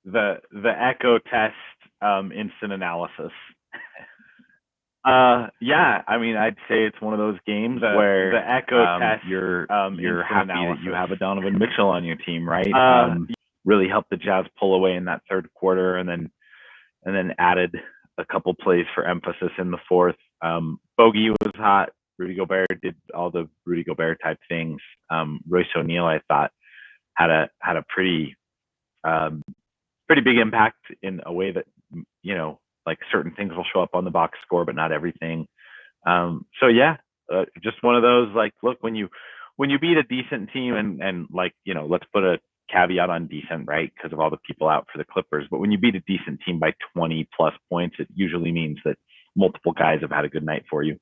the echo test instant analysis. Yeah, I mean, I'd say it's one of those games where The echo test you're happy analysis. that you have a Donovan Mitchell on your team, right? Really helped the Jazz pull away in that third quarter, and then added a couple plays for emphasis in the fourth. Bogey was hot. Rudy Gobert did all the Rudy Gobert type things. Royce O'Neal, I thought, had a um, pretty big impact in a way that, like certain things will show up on the box score, but not everything. So yeah, just one of those, like, look, when you beat a decent team, and like, let's put a caveat on decent, right? Because of all the people out for the Clippers. But when you beat a decent team by 20 plus points, it usually means that multiple guys have had a good night for you.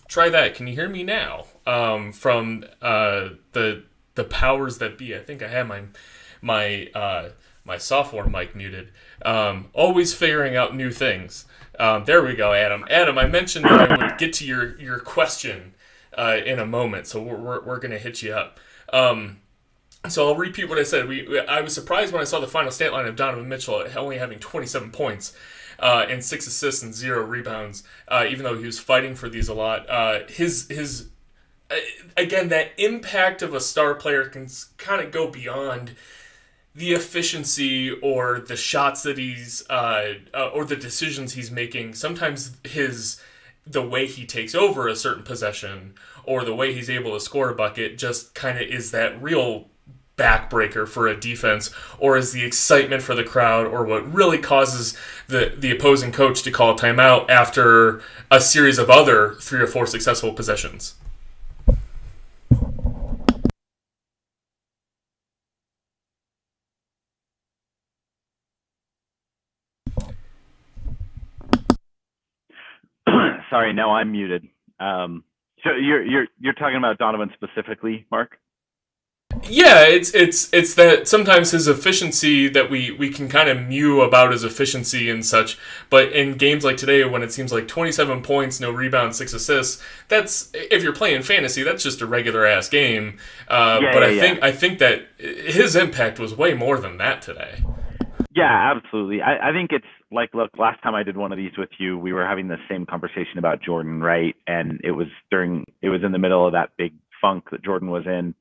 Try that. Can you hear me now? From the powers that be. I think I had my software mic muted. Always figuring out new things. There we go, Adam. Adam, I mentioned that I would get to your question in a moment, so we're gonna hit you up. So I'll repeat what I said. I was surprised when I saw the final stat line of Donovan Mitchell only having 27 points and 6 assists and 0 rebounds, even though he was fighting for these a lot. His again, that impact of a star player can kind of go beyond the efficiency or the shots that he's or the decisions he's making. Sometimes the way he takes over a certain possession or the way he's able to score a bucket just kind of is that real backbreaker for a defense, or is the excitement for the crowd, or what really causes the opposing coach to call a timeout after a series of other 3 or 4 successful possessions. Sorry, no, I'm muted. So you're talking about Donovan specifically, Mark? Yeah, it's that sometimes his efficiency that we can kind of mew about his efficiency and such, but in games like today when it seems like 27 points, no rebounds, 6 assists, that's, if you're playing fantasy, that's just a regular ass game. But I think that his impact was way more than that today. Yeah, absolutely. I think it's like, look, last time I did one of these with you, we were having the same conversation about Jordan, right? And it was in the middle of that big funk that Jordan was in,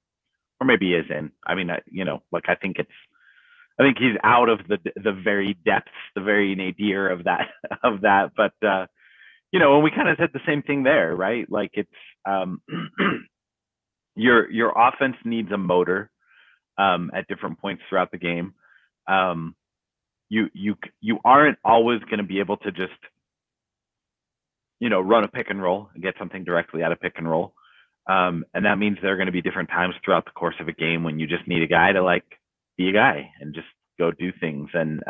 or maybe is in. I mean, like, I think he's out of the very depths, the very nadir of that of that. But and we kind of said the same thing there, right? Like, it's your offense needs a motor at different points throughout the game. You aren't always going to be able to just run a pick and roll and get something directly out of pick and roll. And that means there are going to be different times throughout the course of a game when you just need a guy to, like, be a guy and just go do things. And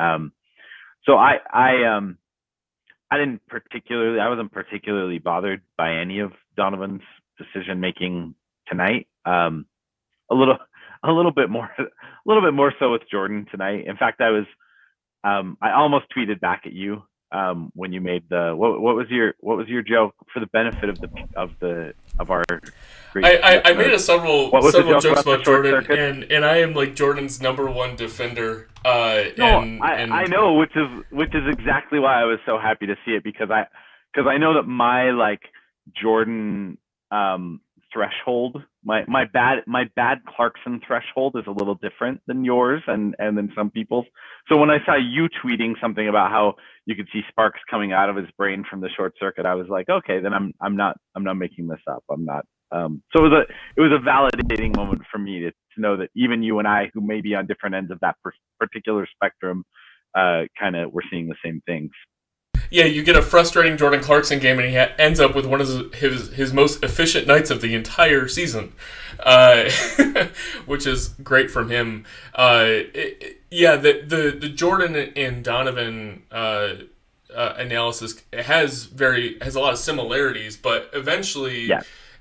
so I wasn't particularly bothered by any of Donovan's decision making tonight. A little a little bit more so with Jordan tonight. In fact, I almost tweeted back at you when you made the what was your joke for the benefit of our great I made several jokes about Jordan, and I am like Jordan's #1 defender. I know, which is exactly why I was so happy to see it, because I know that my, like, Jordan threshold, my bad Clarkson threshold is a little different than yours and than some people's. So when I saw you tweeting something about how you could see sparks coming out of his brain from the short circuit, I was like, okay, then I'm not making this up. I'm not So it was a validating moment for me to know that even you and I, who may be on different ends of that particular spectrum, kind of we're seeing the same things. Yeah, you get a frustrating Jordan Clarkson game, and he ends up with one of his most efficient nights of the entire season, which is great from him. The Jordan and Donovan analysis has a lot of similarities, but eventually,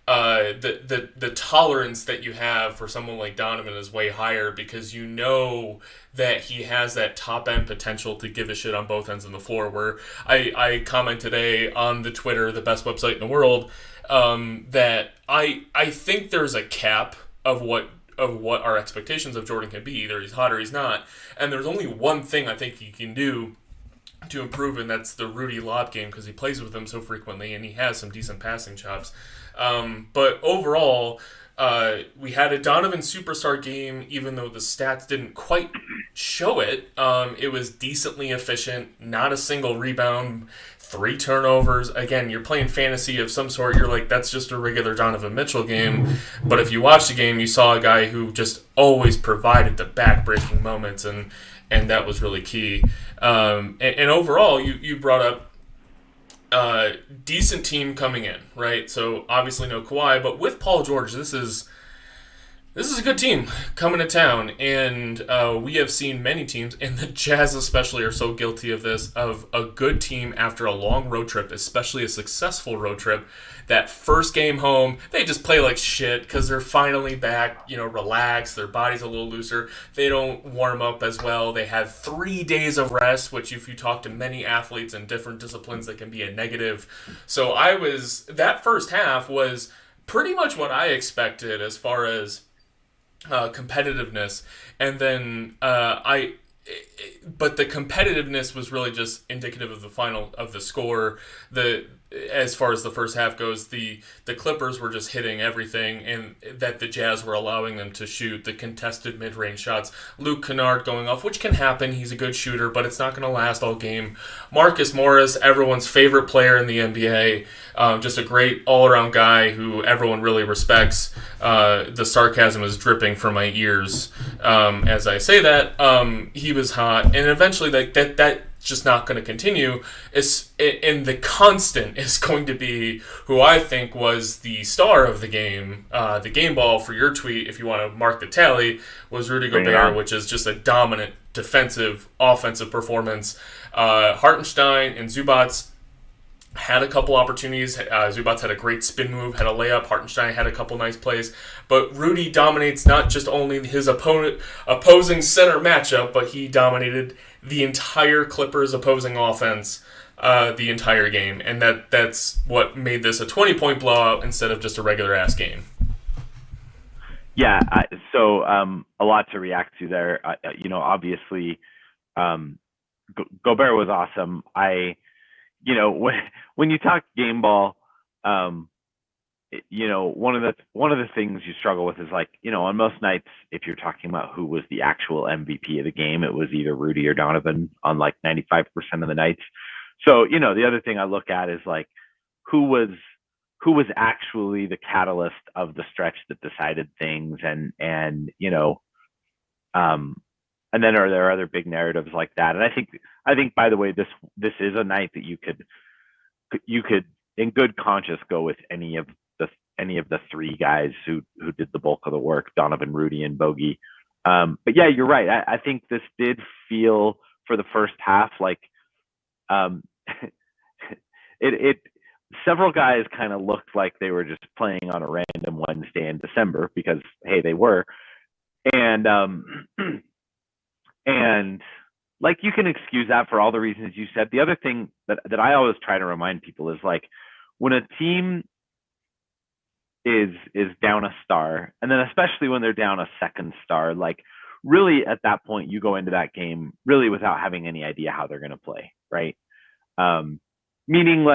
the tolerance that you have for someone like Donovan is way higher because you know that he has that top end potential to give a shit on both ends of the floor. Where I comment today on the Twitter, the best website in the world, that I think there's a cap of what our expectations of Jordan can be. Either he's hot or he's not, and there's only one thing I think he can do to improve, and that's the Rudy lob game, because he plays with him so frequently and he has some decent passing chops. But overall, we had a Donovan superstar game, even though the stats didn't quite show it. It was decently efficient, not a single rebound, 3 turnovers. Again, you're playing fantasy of some sort. You're like, that's just a regular Donovan Mitchell game. But if you watch the game, you saw a guy who just always provided the back-breaking moments, and that was really key. And overall, you brought up decent team coming in, right? So obviously no Kawhi, but with Paul George, this is a good team coming to town, and we have seen many teams, and the Jazz especially are so guilty of this, of a good team after a long road trip, especially a successful road trip. That first game home, they just play like shit because they're finally back, relaxed, their body's a little looser, they don't warm up as well, they had 3 days of rest, which if you talk to many athletes in different disciplines, that can be a negative. So that first half was pretty much what I expected as far as competitiveness, and then but the competitiveness was really just indicative of the score. As far as the first half goes, the Clippers were just hitting everything, and that the Jazz were allowing them to shoot the contested mid-range shots. Luke Kennard going off, which can happen. He's a good shooter, but it's not going to last all game. Marcus Morris, everyone's favorite player in the NBA, just a great all-around guy who everyone really respects. The sarcasm is dripping from my ears as I say that. He was hot, and eventually that just not going to continue. And the constant is going to be who I think was the star of the game ball for your tweet, if you want to mark the tally, was Rudy Gobert, which is just a dominant defensive, offensive performance. Hartenstein and Zubats had a couple opportunities. Zubats had a great spin move, had a layup. Hartenstein had a couple nice plays. But Rudy dominates not just only his opposing center matchup, but he dominated the entire Clippers opposing offense the entire game. And that's what made this a 20-point blowout instead of just a regular-ass game. Yeah, so a lot to react to there. Obviously, Gobert was awesome. When you talk game ball, one of the things you struggle with is on most nights, if you're talking about who was the actual MVP of the game, it was either Rudy or Donovan on 95% of the nights. So, the other thing I look at is who was actually the catalyst of the stretch that decided things, and then are there other big narratives like that? And I think by the way, this is a night that you could in good conscience go with any of the 3 guys who did the bulk of the work, Donovan, Rudy, and Bogey. But yeah, you're right. I think this did feel for the first half like it several guys kind of looked like they were just playing on a random Wednesday in December, because hey, they were. And you can excuse that for all the reasons you said. The other thing that I always try to remind people is when a team is down a star, and then especially when they're down a second star, really at that point you go into that game really without having any idea how they're going to play, right? Meaning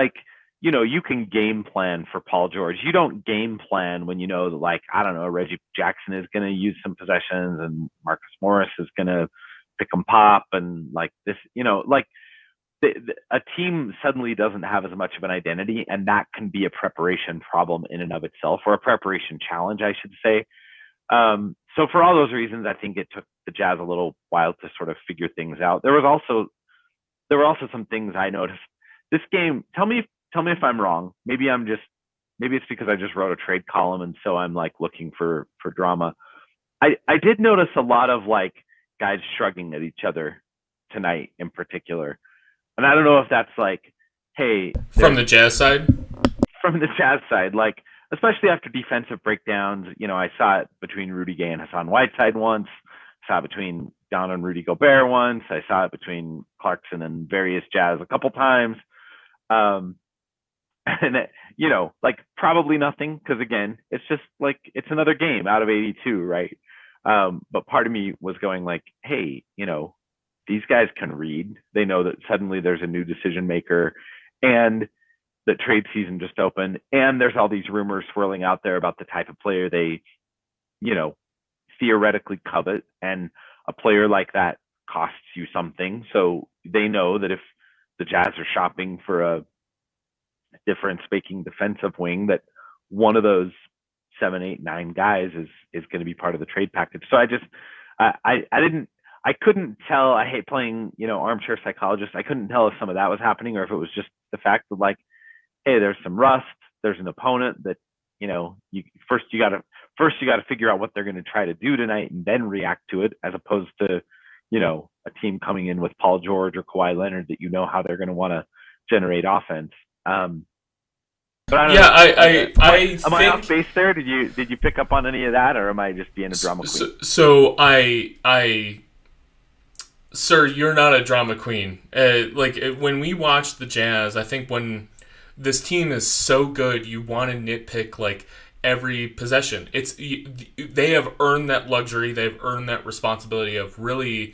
you can game plan for Paul George. You don't game plan when that I don't know, Reggie Jackson is going to use some possessions and Marcus Morris is going to pick 'em pop and this, a team suddenly doesn't have as much of an identity, and that can be a preparation problem in and of itself, or a preparation challenge, I should say. So for all those reasons, I think it took the Jazz a little while to sort of figure things out. There were also some things I noticed. This game, tell me if I'm wrong. Maybe it's because I just wrote a trade column, and so I'm like looking for drama. I did notice a lot of like guys shrugging at each other tonight in particular. And I don't know if that's like, hey, from the Jazz side, like, especially after defensive breakdowns, I saw it between Rudy Gay and Hassan Whiteside once, saw it between Don and Rudy Gobert once, I saw it between Clarkson and various Jazz a couple times. And like probably nothing, because again, it's just like, it's another game out of 82, right? But part of me was going like, hey, these guys can read. They know that suddenly there's a new decision maker, and the trade season just opened, and there's all these rumors swirling out there about the type of player they, theoretically covet, and a player like that costs you something. So they know that if the Jazz are shopping for a difference-making defensive wing, that one of those 7, 8, 9 guys is going to be part of the trade package. So I couldn't tell. I hate playing, armchair psychologist. I couldn't tell if some of that was happening, or if it was just the fact that like, hey, there's some rust. There's an opponent that, you first you got to figure out what they're going to try to do tonight, and then react to it, as opposed to, a team coming in with Paul George or Kawhi Leonard that how they're going to want to generate offense. But I don't know. Am I off base there? Did you pick up on any of that, or am I just being a drama queen? So sir, you're not a drama queen. When we watch the Jazz, I think when this team is so good, you want to nitpick like every possession. They have earned that luxury. They've earned that responsibility of really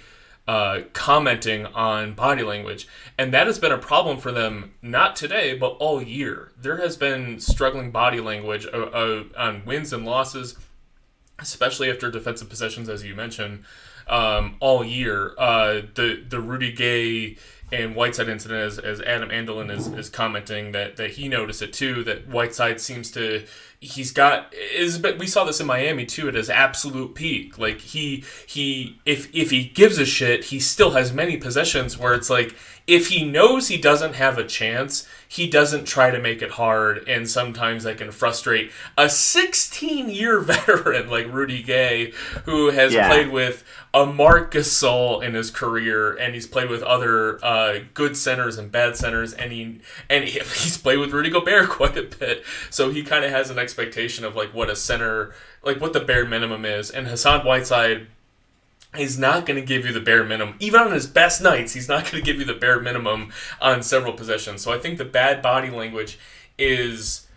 commenting on body language, and that has been a problem for them, not today but all year. There has been struggling body language on wins and losses, especially after defensive possessions, as you mentioned, all year. The Rudy Gay and Whiteside incident, as Adam Andelin is commenting, that he noticed it too, that Whiteside seems to, we saw this in Miami too, at his absolute peak. Like if he gives a shit, he still has many possessions where it's like, if he knows he doesn't have a chance, he doesn't try to make it hard, and sometimes that can frustrate a 16-year veteran like Rudy Gay, who has played with a Mark Gasol in his career, and he's played with other good centers and bad centers, and he's played with Rudy Gobert quite a bit, so he kind of has an expectation of like what a center, like what the bare minimum is. And Hassan Whiteside, he's not going to give you the bare minimum. Even on his best nights, he's not going to give you the bare minimum on several possessions. So I think the bad body language has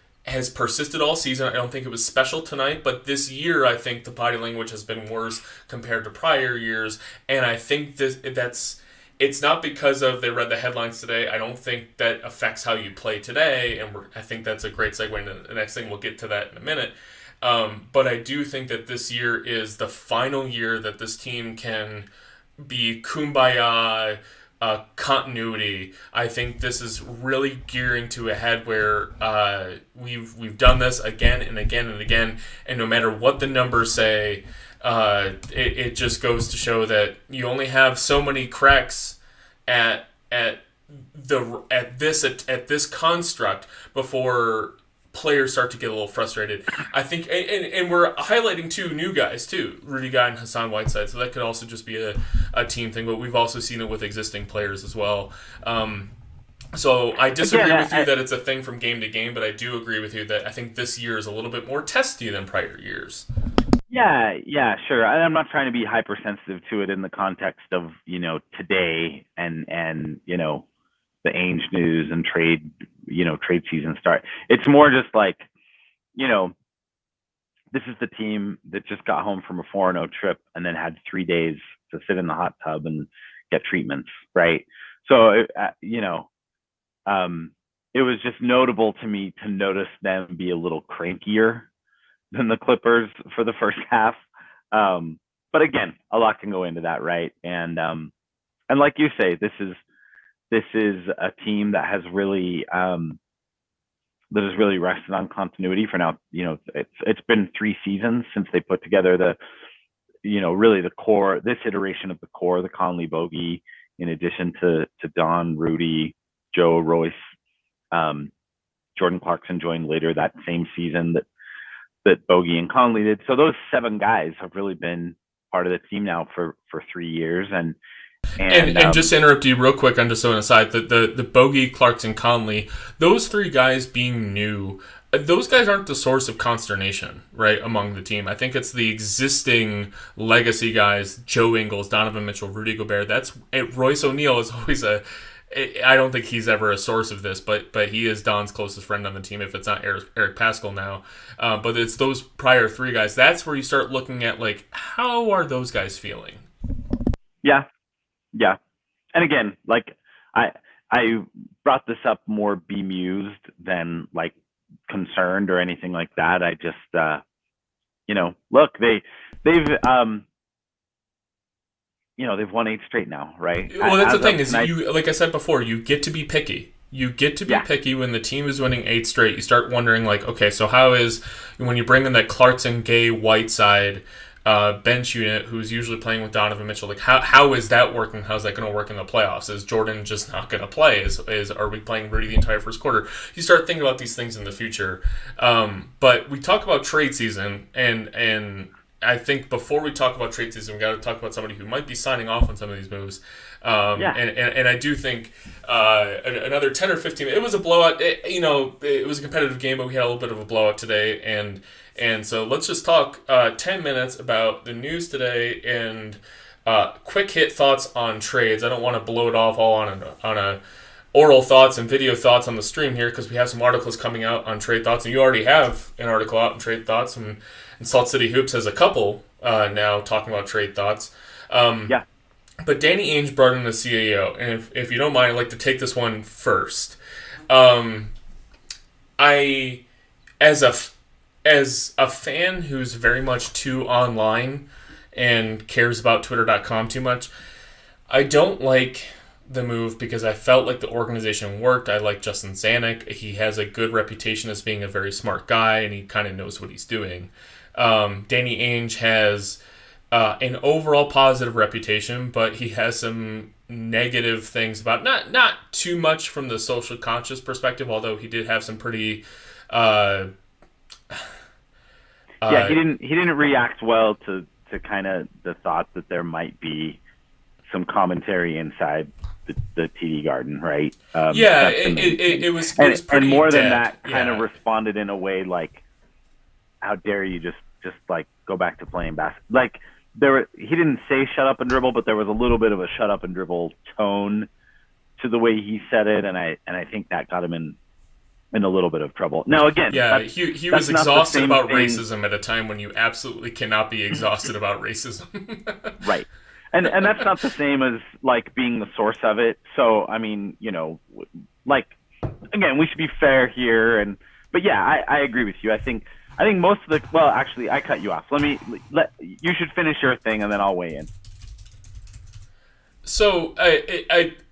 persisted all season. I don't think it was special tonight, but this year I think the body language has been worse compared to prior years. And I think it's not because of they read the headlines today. I don't think that affects how you play today. And I think that's a great segue into the next thing. We'll get to that in a minute. But I do think that this year is the final year that this team can be kumbaya continuity. I think this is really gearing to a head where we've done this again and again and again, and no matter what the numbers say, it just goes to show that you only have so many cracks at this construct before players start to get a little frustrated. I think, and we're highlighting two new guys too, Rudy Gay and Hassan Whiteside, so that could also just be a team thing, but we've also seen it with existing players as well. So I disagree with you that it's a thing from game to game, but I do agree with you that I think this year is a little bit more testy than prior years. Yeah, sure. I'm not trying to be hypersensitive to it in the context of, today and the Ainge news and trade season start. It's more just like, this is the team that just got home from a 4-0 trip and then had 3 days to sit in the hot tub and get treatments, right? So, it was just notable to me to notice them be a little crankier than the Clippers for the first half. But again, a lot can go into that, right? And like you say, this is this is a team that has really rested on continuity for now. It's been 3 seasons since they put together really the core, this iteration of the core, the Conley Bogey, in addition to Don, Rudy, Joe, Royce, Jordan Clarkson joined later that same season that Bogey and Conley did. So those 7 guys have really been part of the team now for 3 years. And just to interrupt you real quick, on just an aside, the Bogey, Clarkson, Conley, those 3 guys being new, those guys aren't the source of consternation, right, among the team. I think it's the existing legacy guys, Joe Ingles, Donovan Mitchell, Rudy Gobert. Royce O'Neal is always I don't think he's ever a source of this, but he is Don's closest friend on the team, if it's not Eric Paschall now. But it's those prior 3 guys. That's where you start looking at, like, how are those guys feeling? Yeah. And again, like, I brought this up more bemused than, like, concerned or anything like that. I just, look, they've won 8 straight now, right? Well, that's the thing is, you, like I said before, you get to be picky. You get to be picky when the team is winning 8 straight. You start wondering, like, okay, so how is, when you bring in that Clarkson, Gay, Whiteside bench unit, who's usually playing with Donovan Mitchell, like, how is that working? How's that going to work in the playoffs? Is Jordan just not going to play? Are we playing Rudy the entire first quarter? You start thinking about these things in the future. But we talk about trade season, and I think before we talk about trade season, we got to talk about somebody who might be signing off on some of these moves. And I do think another 10 or 15. It was a blowout. It was a competitive game, but we had a little bit of a blowout today. And so let's just talk 10 minutes about the news today and quick hit thoughts on trades. I don't want to blow it off all on a oral thoughts and video thoughts on the stream here, because we have some articles coming out on trade thoughts, and you already have an article out on trade thoughts, and Salt City Hoops has a couple now talking about trade thoughts. But Danny Ainge brought in the CAO, and if you don't mind, I'd like to take this one first. As a fan who's very much too online and cares about Twitter.com too much, I don't like the move because I felt like the organization worked. I like Justin Zanuck. He has a good reputation as being a very smart guy, and he kind of knows what he's doing. Danny Ainge has an overall positive reputation, but he has some negative things about not too much from the social conscious perspective, although he did have some pretty he didn't react well to kind of the thought that there might be some commentary inside the TD Garden, right? It was pretty, and more dead. Than that, kind of responded in a way like, "How dare you just like go back to playing basketball?" Like, he didn't say "shut up and dribble," but there was a little bit of a "shut up and dribble" tone to the way he said it, and I think that got him in a little bit of trouble. Now, again, he was exhausted about racism at a time when you absolutely cannot be exhausted about racism. Right. And that's not the same as, like, being the source of it. So, I mean, like, again, we should be fair here. But yeah, I agree with you. I think most of the, well, actually, I cut you off. You should finish your thing, and then I'll weigh in. So,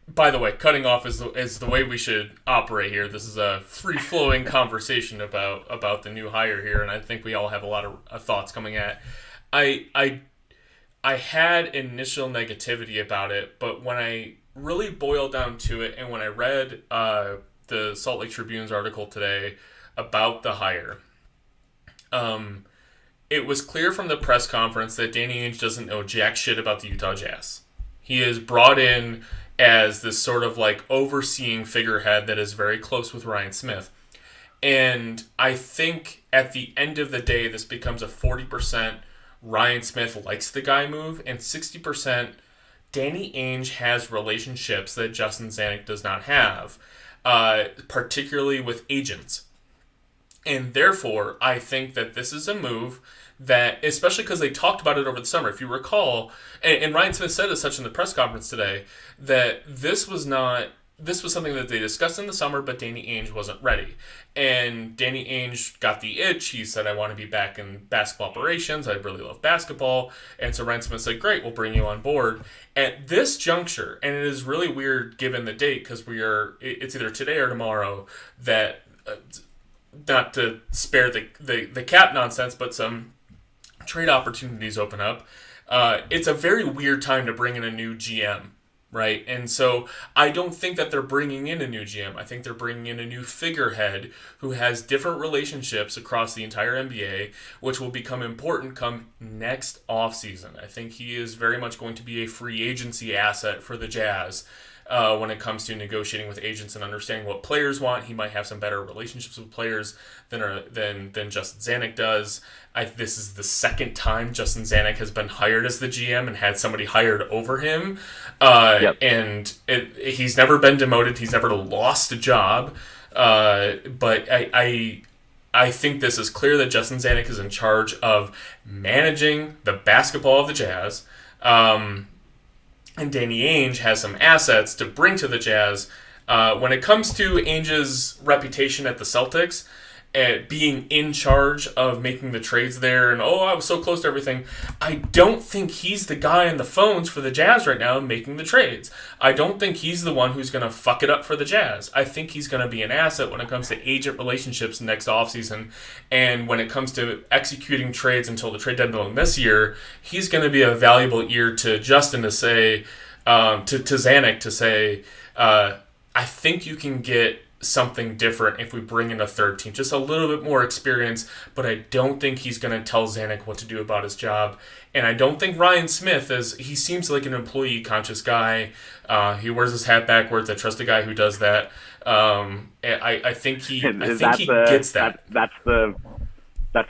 by the way, cutting off is the way we should operate here. This is a free-flowing conversation about the new hire here, and I think we all have a lot of thoughts coming at. I had initial negativity about it, but when I really boiled down to it, and when I read the Salt Lake Tribune's article today about the hire, it was clear from the press conference that Danny Ainge doesn't know jack shit about the Utah Jazz. He is brought in as this sort of like overseeing figurehead that is very close with Ryan Smith. And I think at the end of the day, this becomes a 40% Ryan Smith likes the guy move, and 60% Danny Ainge has relationships that Justin Zanuck does not have, particularly with agents. And therefore, I think that this is a move that, especially because they talked about it over the summer, if you recall, and Ryan Smith said as such in the press conference today, that this was not this was something that they discussed in the summer, but Danny Ainge wasn't ready. And Danny Ainge got the itch. He said, I want to be back in basketball operations. I really love basketball. And so Ryan Smith said, great, we'll bring you on board. At this juncture, and it is really weird given the date, because it's either today or tomorrow, that, not to spare the cap nonsense, but some trade opportunities open up. It's a very weird time to bring in a new GM. Right, and so I don't think that they're bringing in a new GM. I think they're bringing in a new figurehead who has different relationships across the entire NBA, which will become important come next offseason. I think he is very much going to be a free agency asset for the Jazz when it comes to negotiating with agents and understanding what players want. He might have some better relationships with players than Justin Zanuck does. This is the second time Justin Zanuck has been hired as the GM and had somebody hired over him. And he's never been demoted. He's never lost a job. But I think this is clear that Justin Zanuck is in charge of managing the basketball of the Jazz. And Danny Ainge has some assets to bring to the Jazz. When it comes to Ainge's reputation at the Celtics, being in charge of making the trades there, and I was so close to everything, I don't think he's the guy on the phones for the Jazz right now making the trades. I don't think he's the one who's going to fuck it up for the Jazz. I think he's going to be an asset when it comes to agent relationships next offseason, and when it comes to executing trades until the trade deadline this year, he's going to be a valuable ear to Justin to say, to Zanuck to say, I think you can get something different if we bring in a third team, just a little bit more experience, but I don't think he's going to tell Zanuck what to do about his job. And I don't think Ryan Smith he seems like an employee conscious guy. He wears his hat backwards. I trust a guy who does that. I think he gets that. That's the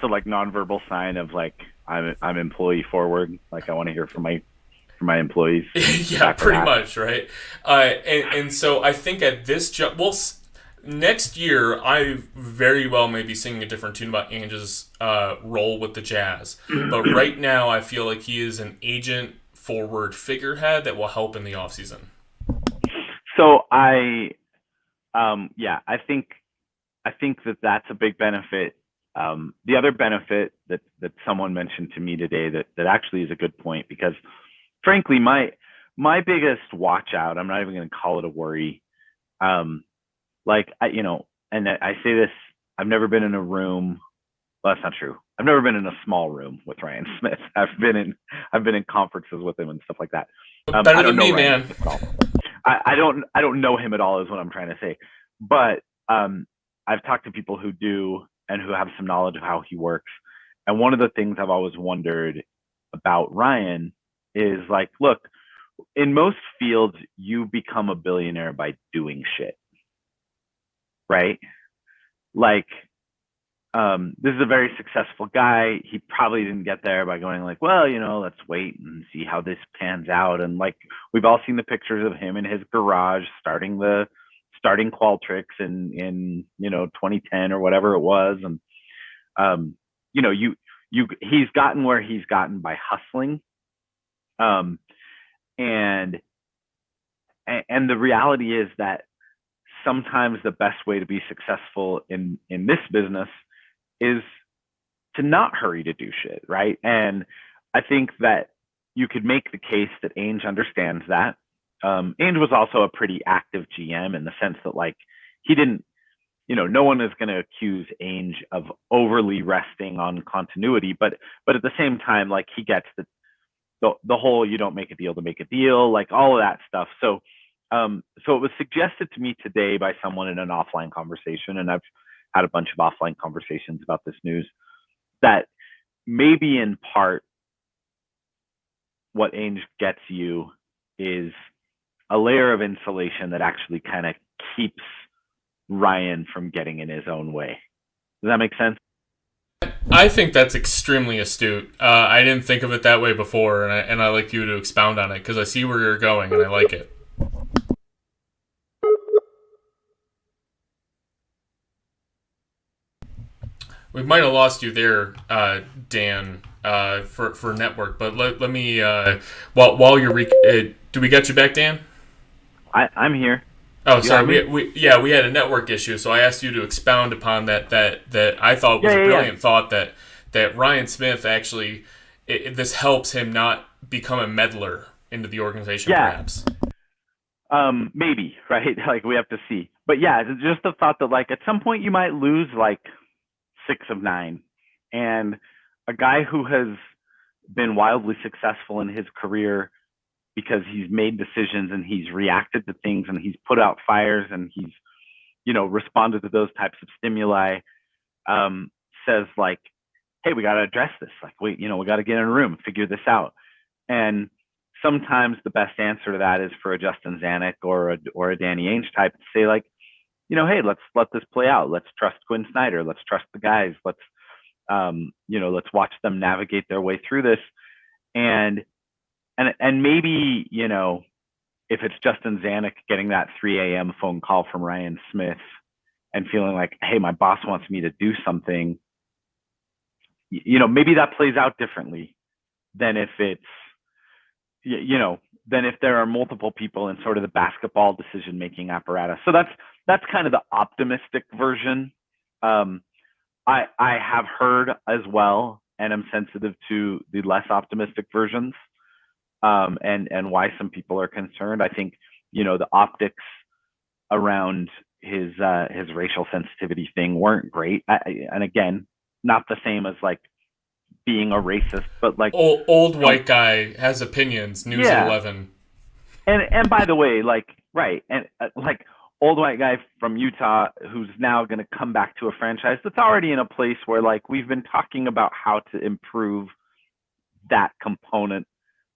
like nonverbal sign of like I'm employee forward. Like I want to hear from my employees. Yeah, pretty much, right? And so I think at this next year, I very well may be singing a different tune about Ainge's role with the Jazz. But right now, I feel like he is an agent-forward figurehead that will help in the offseason. So I think that's a big benefit. The other benefit that someone mentioned to me today that actually is a good point, because frankly, my biggest watch out, I'm not even going to call it a worry. And I say this, I've never been in a room. Well, that's not true. I've never been in a small room with Ryan Smith. I've been in conferences with him and stuff like that. Better than me, man. I don't know him at all, is what I'm trying to say. But I've talked to people who do and who have some knowledge of how he works. And one of the things I've always wondered about Ryan is like, look, in most fields, you become a billionaire by doing shit, right? Like, this is a very successful guy. He probably didn't get there by going like, well, let's wait and see how this pans out. And like, we've all seen the pictures of him in his garage starting Qualtrics in 2010 or whatever it was. And, he's gotten where he's gotten by hustling. And the reality is that sometimes the best way to be successful in this business is to not hurry to do shit, right? And I think that you could make the case that Ainge understands that. Ainge was also a pretty active GM in the sense that like he didn't, no one is going to accuse Ainge of overly resting on continuity, but at the same time, like he gets the whole you don't make a deal to make a deal, like all of that stuff. So it was suggested to me today by someone in an offline conversation, and I've had a bunch of offline conversations about this news, that maybe in part what Ainge gets you is a layer of insulation that actually kind of keeps Ryan from getting in his own way. Does that make sense? I think that's extremely astute. I didn't think of it that way before, and I like you to expound on it because I see where you're going and I like it. We might have lost you there, Dan, for network, but let me while you're do we get you back, Dan? I'm here. Oh, sorry. We had a network issue, so I asked you to expound upon that I thought was a brilliant thought that Ryan Smith actually this helps him not become a meddler into the organization, perhaps. Maybe, right? Like, we have to see. But yeah, it's just the thought that, like, at some point you might lose like 6 of 9, and a guy who has been wildly successful in his career because he's made decisions and he's reacted to things and he's put out fires and he's, responded to those types of stimuli, says, like, hey, we got to address this. Like, we got to get in a room, figure this out. And sometimes the best answer to that is for a Justin Zanuck or a Danny Ainge type to say, like, hey, let's let this play out. Let's trust Quinn Snyder. Let's trust the guys. Let's watch them navigate their way through this. And maybe, if it's Justin Zanuck getting that 3 a.m. phone call from Ryan Smith and feeling like, hey, my boss wants me to do something, maybe that plays out differently than if it's, than if there are multiple people in sort of the basketball decision-making apparatus. So that's kind of the optimistic version. I have heard as well, and I'm sensitive to the less optimistic versions, and why some people are concerned. I think, the optics around his racial sensitivity thing weren't great. And again, not the same as like being a racist, but like old white guy has opinions. News at 11. And by the way, like, right, and like, old white guy from Utah who's now going to come back to a franchise that's already in a place where, like, we've been talking about how to improve that component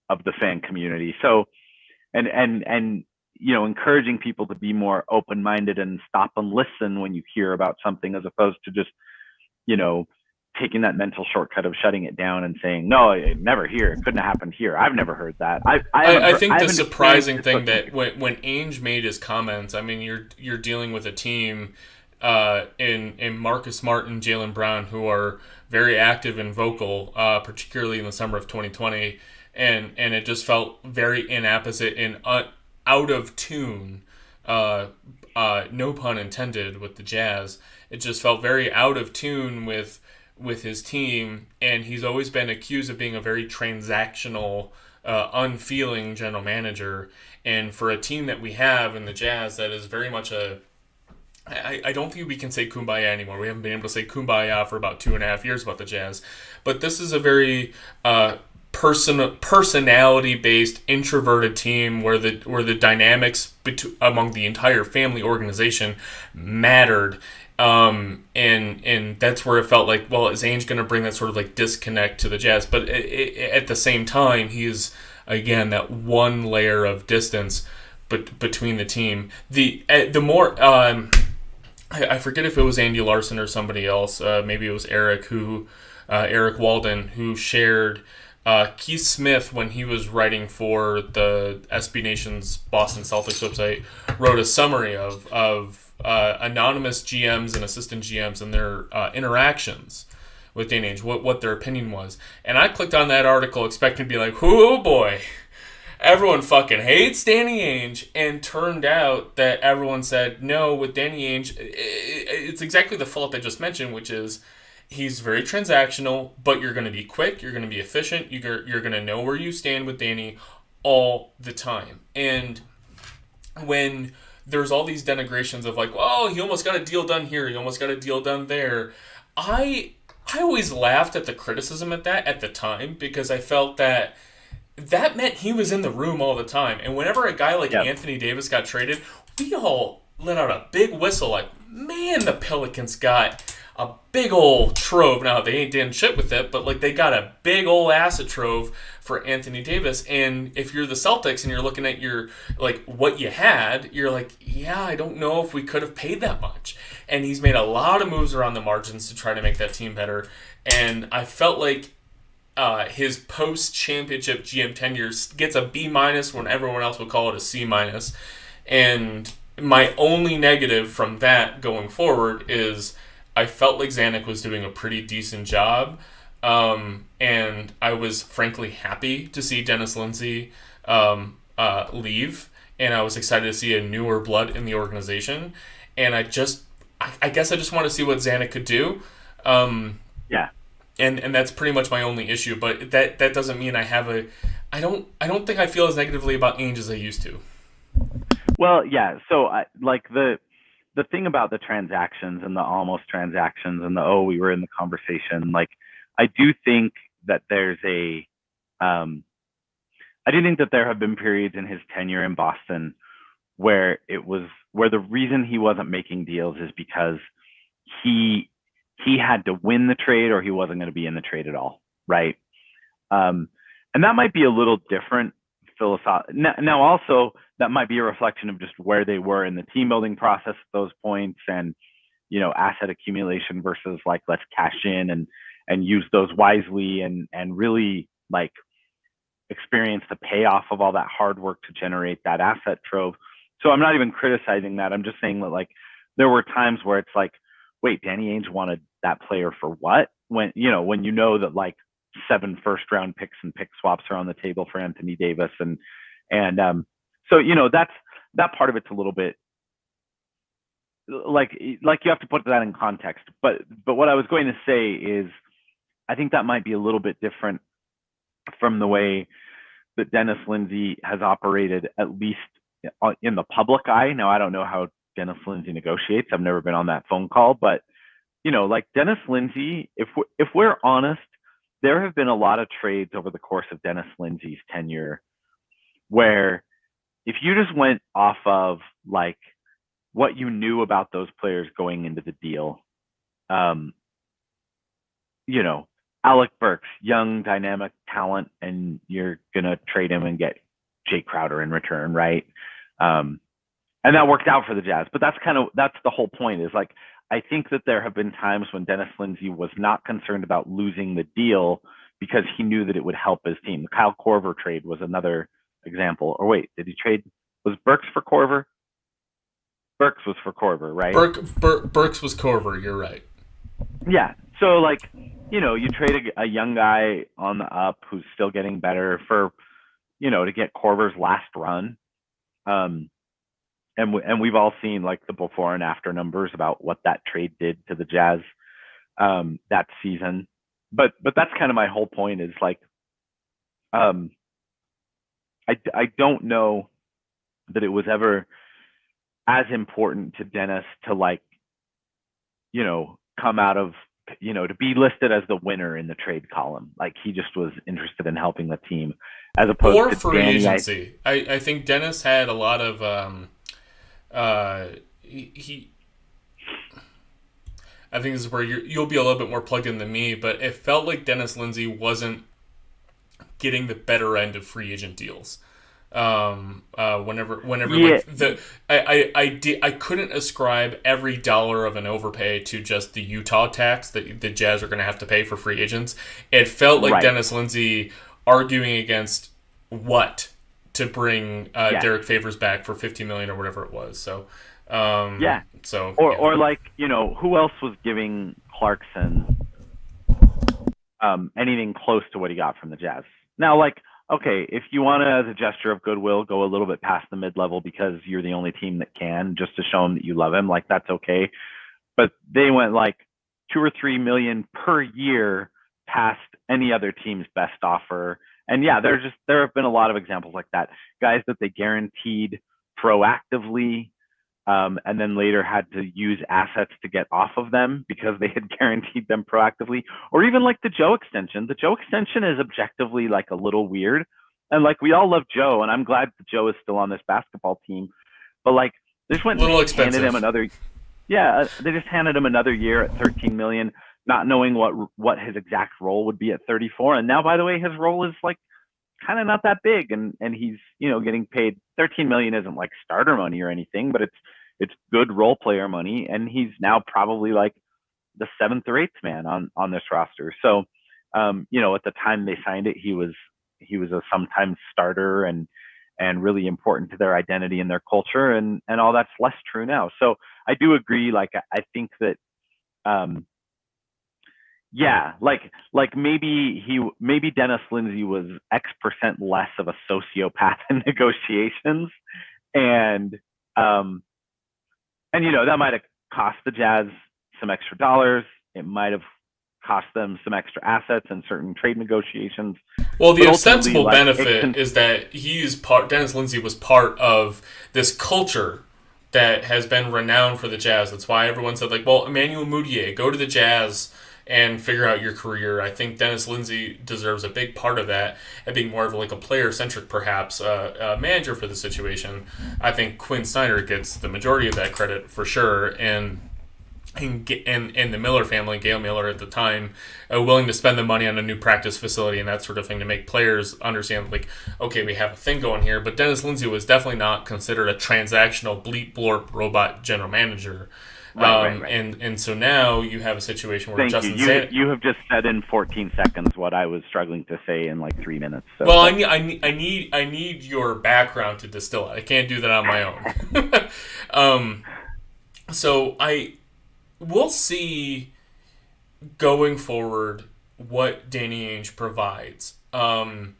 of the fan community. So, and encouraging people to be more open-minded and stop and listen when you hear about something, as opposed to just, taking that mental shortcut of shutting it down and saying, no, it never here. It couldn't have happened here. I've never heard that. I think the surprising thing that when Ainge made his comments, I mean, you're dealing with a team in Marcus Smart and Jaylen Brown who are very active and vocal, particularly in the summer of 2020, and it just felt very inapposite and out of tune. No pun intended with the Jazz. It just felt very out of tune with his team, and he's always been accused of being a very transactional, unfeeling general manager. And for a team that we have in the Jazz that is very much I don't think we can say kumbaya anymore. We haven't been able to say kumbaya for about 2.5 years about the Jazz. But this is a very personality-based, introverted team where the dynamics among the entire family organization mattered. And that's where it felt like, well, is Ainge going to bring that sort of like disconnect to the Jazz? But at the same time, he is, again, that one layer of distance between the team. The more I forget if it was Andy Larson or somebody else, maybe it was Eric Walden, who shared Keith Smith, when he was writing for the SB Nation's Boston Celtics website, wrote a summary of anonymous GMs and assistant GMs and their interactions with Danny Ainge, what their opinion was. And I clicked on that article expecting to be like, oh boy, everyone fucking hates Danny Ainge. And turned out that everyone said, no, with Danny Ainge, it's exactly the fault I just mentioned, which is he's very transactional, but you're going to be quick, you're going to be efficient, you're going to know where you stand with Danny all the time. And when there's all these denigrations of like, oh, he almost got a deal done here, he almost got a deal done there, I always laughed at the criticism at that at the time, because I felt that meant he was in the room all the time. And whenever a guy like Anthony Davis got traded, we all let out a big whistle like, man, the Pelicans got a big old trove. Now, they ain't doing shit with it, but like they got a big old asset trove for Anthony Davis. And if you're the Celtics and you're looking at your like what you had, you're like, yeah, I don't know if we could have paid that much. And he's made a lot of moves around the margins to try to make that team better. And I felt like his post-championship GM tenure gets a B- when everyone else would call it a C-. And my only negative from that going forward is I felt like Zanuck was doing a pretty decent job, and I was frankly happy to see Dennis Lindsey leave and I was excited to see a newer blood in the organization. And I guess I just want to see what Zanuck could do. Yeah. And that's pretty much my only issue. But that doesn't mean I don't think I feel as negatively about Ainge as I used to. Well, yeah. So the thing about the transactions and the almost transactions and we were in the conversation, like I do think that I do think that there have been periods in his tenure in Boston where the reason he wasn't making deals is because he had to win the trade or he wasn't going to be in the trade at all, right? And that might be a little different philosophy. Now, also, that might be a reflection of just where they were in the team building process at those points, and asset accumulation versus like let's cash in and use those wisely and really like experience the payoff of all that hard work to generate that asset trove. So I'm not even criticizing that. I'm just saying that like there were times where it's like, wait, Danny Ainge wanted that player for what? When that like 7 first-round picks and pick swaps are on the table for Anthony Davis, and so that part of it's a little bit like you have to put that in context. But what I was going to say is, I think that might be a little bit different from the way that Dennis Lindsay has operated, at least in the public eye. Now, I don't know how Dennis Lindsay negotiates. I've never been on that phone call, but like Dennis Lindsay, if we're honest, there have been a lot of trades over the course of Dennis Lindsay's tenure where if you just went off of like what you knew about those players going into the deal, Alec Burks, young, dynamic talent, and you're going to trade him and get Jay Crowder in return, right? And that worked out for the Jazz. But that's the whole point, is like, I think that there have been times when Dennis Lindsay was not concerned about losing the deal because he knew that it would help his team. The Kyle Korver trade was another example. Or wait, did he trade? Was Burks for Korver? Burks was for Korver, right? Burks was Korver, you're right. Yeah. So, like, you trade a young guy on the up who's still getting better for, to get Korver's last run. And we've all seen like the before and after numbers about what that trade did to the Jazz that season. But that's kind of my whole point, is like, I don't know that it was ever as important to Dennis to like, come out of, to be listed as the winner in the trade column. Like, he just was interested in helping the team, as opposed or to free Danny. agency. I think Dennis had a lot of I think this is where you'll be a little bit more plugged in than me, but it felt like Dennis Lindsay wasn't getting the better end of free agent deals. Whenever Yeah. like I couldn't ascribe every dollar of an overpay to just the Utah tax that the Jazz are going to have to pay for free agents. It felt like Right. Dennis Lindsay arguing against what to bring Derek Favors back for $50 million or whatever it was. So Yeah. So Or like, who else was giving Clarkson anything close to what he got from the Jazz? Now, like, okay, if you want to, as a gesture of goodwill, go a little bit past the mid-level because you're the only team that can, just to show him that you love him, like, that's okay. But they went like $2 or $3 million per year past any other team's best offer. And yeah, there have been a lot of examples like that. Guys that they guaranteed proactively, and then later had to use assets to get off of them because they had guaranteed them proactively. Or even like the Joe extension. The Joe extension is objectively like a little weird. And like, we all love Joe, and I'm glad that Joe is still on this basketball team. But like, they just went and handed him another. Yeah, they just handed him another year at $13 million, not knowing what his exact role would be at 34. And now, by the way, his role is like kind of not that big, and he's getting paid $13 million. Isn't like starter money or anything, but it's good role player money, and he's now probably like the 7th or 8th man on this roster. So at the time they signed it, he was a sometimes starter and really important to their identity and their culture, and all that's less true now. So I do agree. Like, I think that like maybe Dennis Lindsay was X% less of a sociopath in negotiations, And that might have cost the Jazz some extra dollars. It might have cost them some extra assets in certain trade negotiations. Well, the ostensible benefit is that Dennis Lindsey was part of this culture that has been renowned for the Jazz. That's why everyone said, like, well, Emmanuel Mudiay, go to the Jazz and figure out your career. I think Dennis Lindsey deserves a big part of that, and being more of like a player-centric, perhaps, manager for the situation. I think Quinn Snyder gets the majority of that credit for sure, and the Miller family, Gail Miller at the time, willing to spend the money on a new practice facility and that sort of thing to make players understand, like, okay, we have a thing going here. But Dennis Lindsey was definitely not considered a transactional bleep blorp robot general manager. Right. And so now you have a situation where Justin you have just said in 14 seconds what I was struggling to say in like 3 minutes. So. Well, I need your background to distill it. I can't do that on my own. So we'll see going forward what Danny Ainge provides. I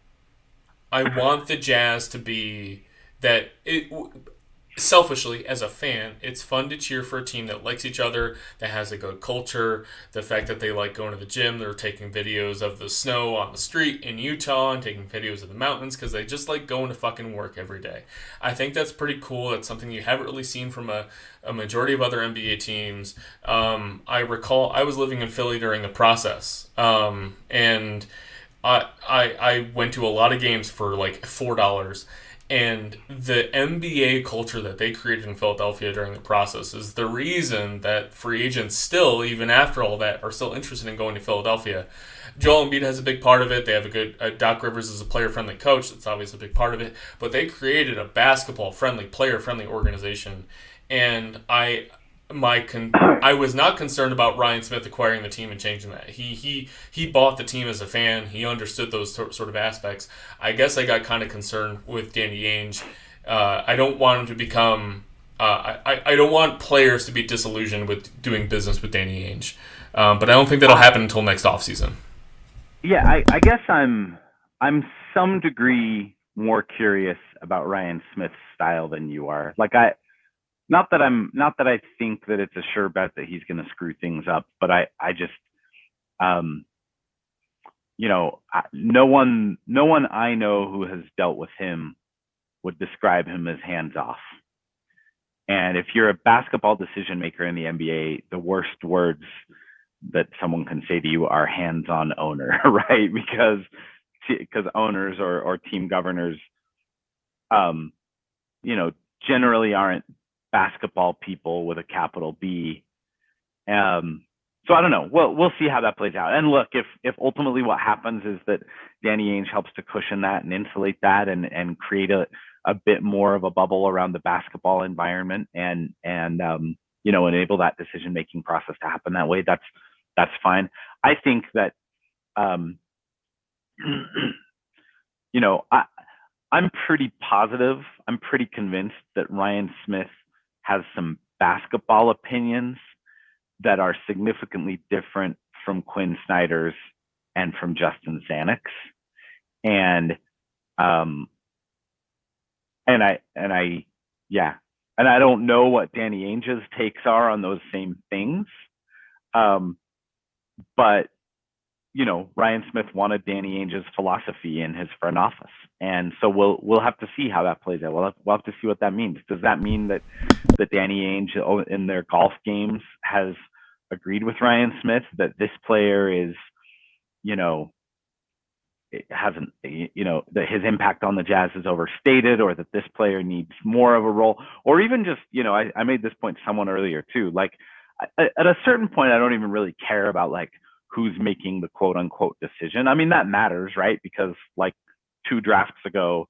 want the Jazz to be that selfishly, as a fan, it's fun to cheer for a team that likes each other, that has a good culture. The fact that they like going to the gym, they're taking videos of the snow on the street in Utah and taking videos of the mountains because they just like going to fucking work every day. I think that's pretty cool. That's something you haven't really seen from a majority of other NBA teams. I recall I was living in Philly during the process, and I went to a lot of games for like $4. And the NBA culture that they created in Philadelphia during the process is the reason that free agents still, even after all that, are still interested in going to Philadelphia. Joel Embiid has a big part of it. They have a good Doc Rivers is a player-friendly coach. That's obviously a big part of it. But they created a basketball-friendly, player-friendly organization. And I was not concerned about Ryan Smith acquiring the team and changing that. He bought the team as a fan. He understood those sort of aspects. I guess I got kind of concerned with Danny Ainge. I don't want him to become. I don't want players to be disillusioned with doing business with Danny Ainge. But I don't think that'll happen until next offseason. Yeah, I guess I'm some degree more curious about Ryan Smith's style than you are. Like Not that I think that it's a sure bet that he's going to screw things up, but I just, no one I know who has dealt with him would describe him as hands off. And if you're a basketball decision maker in the NBA, the worst words that someone can say to you are hands-on owner, right? Because owners or team governors, generally aren't basketball people with a capital B. So I don't know. We'll see how that plays out. And look, if ultimately what happens is that Danny Ainge helps to cushion that and insulate that and create a bit more of a bubble around the basketball environment and enable that decision making process to happen that way, that's fine. I think that I'm pretty positive. I'm pretty convinced that Ryan Smith has some basketball opinions that are significantly different from Quinn Snyder's and from Justin Zanuck's. And I don't know what Danny Ainge's takes are on those same things. But Ryan Smith wanted Danny Ainge's philosophy in his front office. And so we'll have to see how that plays out. We'll have to see what that means. Does that mean that Danny Ainge in their golf games has agreed with Ryan Smith that this player is, it hasn't, that his impact on the Jazz is overstated, or that this player needs more of a role, or even just, I made this point to someone earlier too. Like at a certain point, I don't even really care about like who's making the quote unquote decision. I mean, that matters, right? Because like 2 drafts ago,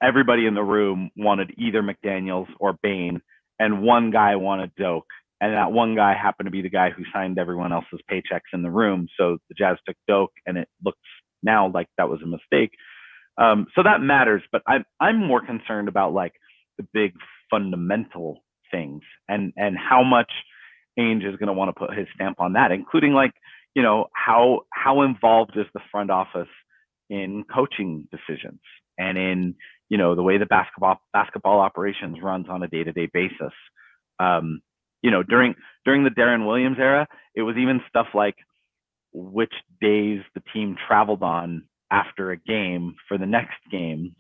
everybody in the room wanted either McDaniels or Bane, and one guy wanted Doak. And that one guy happened to be the guy who signed everyone else's paychecks in the room. So the Jazz took Doak, and it looks now like that was a mistake. So that matters, but I'm more concerned about like the big fundamental things and how much Ainge is going to want to put his stamp on that, including like, how involved is the front office in coaching decisions and in, the way the basketball operations runs on a day-to-day basis. During the Deron Williams era, it was even stuff like which days the team traveled on after a game for the next game,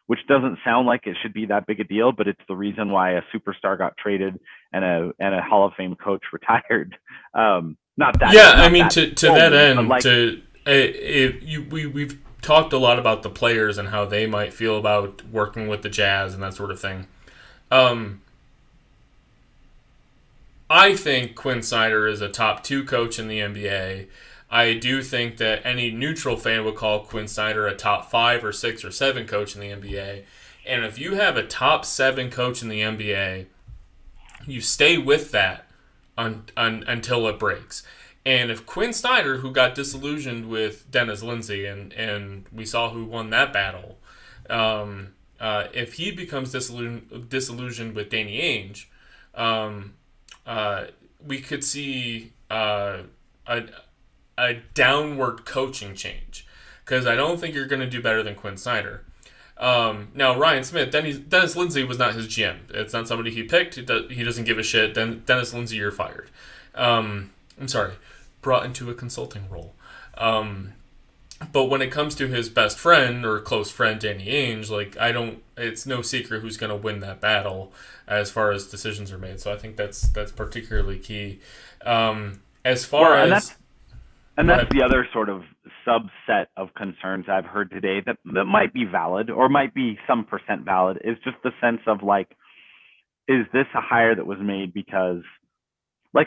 which doesn't sound like it should be that big a deal, but it's the reason why a superstar got traded and a Hall of Fame coach retired. Not that. Yeah, not I mean, that to that end, we've talked a lot about the players and how they might feel about working with the Jazz and that sort of thing. I think Quinn Snyder is a top 2 coach in the NBA. I do think that any neutral fan would call Quinn Snyder a top 5 or 6 or 7 coach in the NBA. And if you have a top 7 coach in the NBA, you stay with that until it breaks. And if Quinn Snyder, who got disillusioned with Dennis Lindsey, and we saw who won that battle, if he becomes disillusioned with Danny Ainge, we could see a downward coaching change, because I don't think you're going to do better than Quinn Snyder. Now, Ryan Smith, Dennis Lindsey was not his GM. It's not somebody he picked. He doesn't give a shit. Dennis Lindsey, you're fired. I'm sorry, brought into a consulting role. But when it comes to his best friend or close friend, Danny Ainge, it's no secret who's going to win that battle as far as decisions are made. So I think that's particularly key. As far as... And that's the other sort of subset of concerns I've heard today that might be valid or might be some percent valid, is just the sense of is this a hire that was made because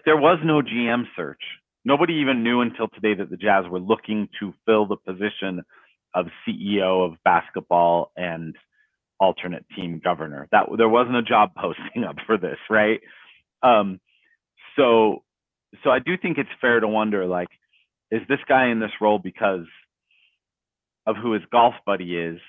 there was no GM search. Nobody even knew until today that the Jazz were looking to fill the position of CEO of basketball and alternate team governor. That there wasn't a job posting up for this, right? So I do think it's fair to wonder, is this guy in this role because of who his golf buddy is?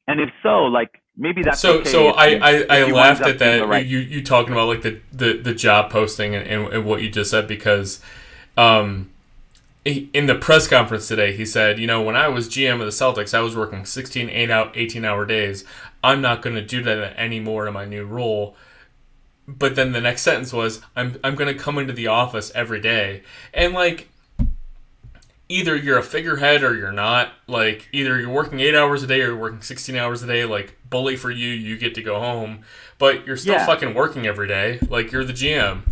And if so, maybe that's okay. So I laughed at that. Right. You talking about the job posting and what you just said, because in the press conference today, he said, when I was GM of the Celtics, I was working 16 18-hour days. I'm not going to do that anymore in my new role. But then the next sentence was, I'm going to come into the office every day. And either you're a figurehead or you're not. Either you're working 8 hours a day or you're working 16 hours a day. Bully for you, you get to go home. But you're still fucking working every day. You're the GM.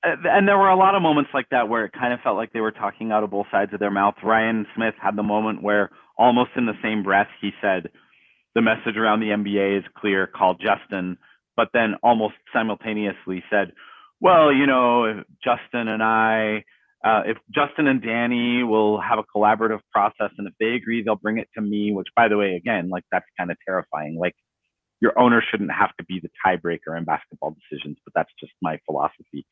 And there were a lot of moments like that where it kind of felt like they were talking out of both sides of their mouth. Ryan Smith had the moment where almost in the same breath he said, the message around the NBA is clear, call Justin. But then almost simultaneously said, well, if Justin and Danny will have a collaborative process, and if they agree, they'll bring it to me, which, by the way, again, that's kind of terrifying. Your owner shouldn't have to be the tiebreaker in basketball decisions, but that's just my philosophy.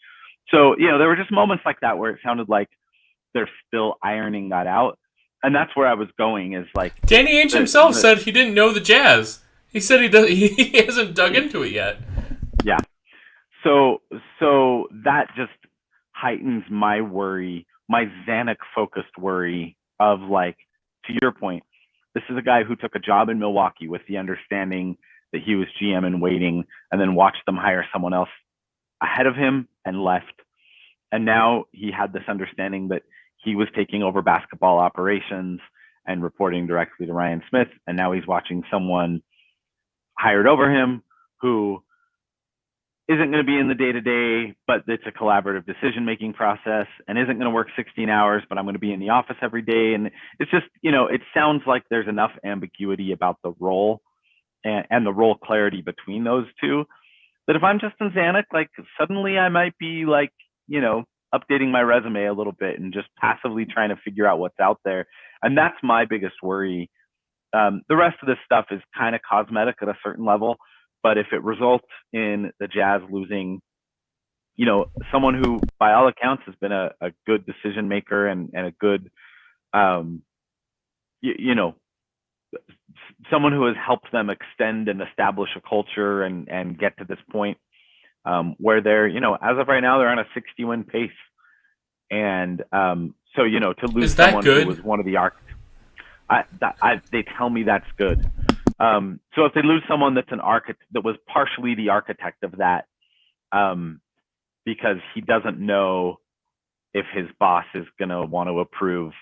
So, there were just moments like that where it sounded like they're still ironing that out. And that's where I was going, is Danny Ainge himself said he didn't know the Jazz. He said he hasn't dug into it yet. Yeah. So that just heightens my worry, my Xanac-focused worry of to your point, this is a guy who took a job in Milwaukee with the understanding that he was GM in waiting, and then watched them hire someone else ahead of him and left. And now he had this understanding that he was taking over basketball operations and reporting directly to Ryan Smith. And now he's watching someone hired over him who isn't going to be in the day-to-day, but it's a collaborative decision-making process, and isn't going to work 16 hours, but I'm going to be in the office every day. And it's just, it sounds like there's enough ambiguity about the role and the role clarity between those two, that if I'm Justin Zanuck, suddenly I might be updating my resume a little bit and just passively trying to figure out what's out there. And that's my biggest worry. The rest of this stuff is kind of cosmetic at a certain level, but if it results in the Jazz losing, someone who, by all accounts, has been a good decision maker and a good, someone who has helped them extend and establish a culture and get to this point where they're, as of right now, they're on a 60-win pace. And so, to lose someone who was one of the they tell me that's good. So if they lose someone that's that was partially the architect of that, because he doesn't know if his boss is going to want to approve